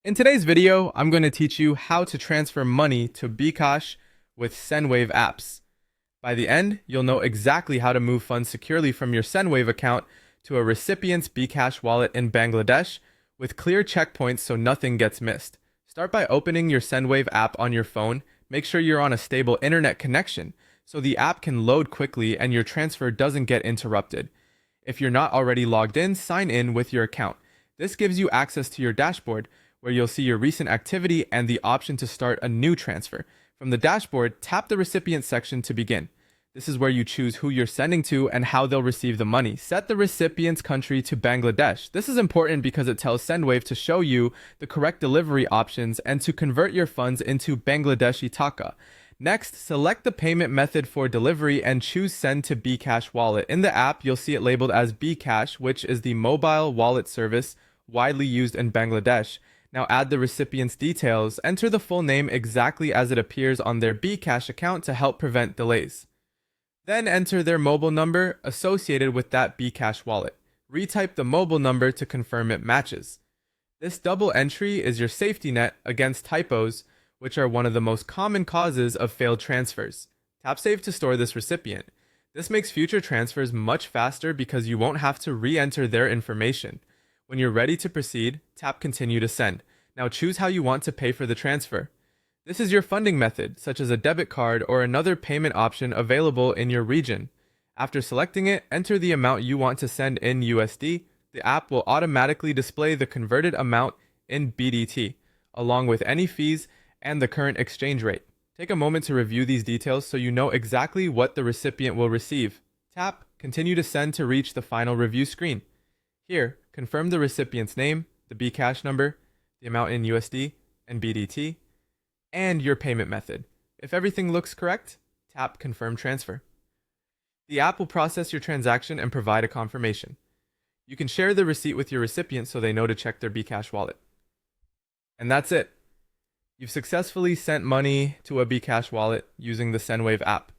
In today's video, I'm going to teach you how to transfer money to Bkash with Sendwave apps. By the end, you'll know exactly how to move funds securely from your Sendwave account to a recipient's Bkash wallet in Bangladesh with clear checkpoints so nothing gets missed. Start by opening your Sendwave app on your phone. Make sure you're on a stable internet connection so the app can load quickly and your transfer doesn't get interrupted. If you're not already logged in, sign in with your account. This gives you access to your dashboard, where you'll see your recent activity and the option to start a new transfer. From the dashboard, tap the recipient section to begin. This is where you choose who you're sending to and how they'll receive the money. Set the recipient's country to Bangladesh. This is important because it tells Sendwave to show you the correct delivery options and to convert your funds into Bangladeshi taka. Next, select the payment method for delivery and choose Send to Bkash wallet. In the app, you'll see it labeled as Bkash, which is the mobile wallet service widely used in Bangladesh. Now add the recipient's details. Enter the full name exactly as it appears on their Bkash account to help prevent delays. Then enter their mobile number associated with that Bkash wallet. Retype the mobile number to confirm it matches. This double entry is your safety net against typos, which are one of the most common causes of failed transfers. Tap Save to store this recipient. This makes future transfers much faster because you won't have to re-enter their information. When you're ready to proceed, tap Continue to Send. Now choose how you want to pay for the transfer. This is your funding method, such as a debit card or another payment option available in your region. After selecting it, enter the amount you want to send in USD. The app will automatically display the converted amount in BDT, along with any fees and the current exchange rate. Take a moment to review these details so you know exactly what the recipient will receive. Tap Continue to Send to reach the final review screen. Here, confirm the recipient's name, the Bkash number, the amount in USD and BDT, and your payment method. If everything looks correct, tap Confirm Transfer. The app will process your transaction and provide a confirmation. You can share the receipt with your recipient so they know to check their Bkash wallet. And that's it. You've successfully sent money to a Bkash wallet using the Sendwave app.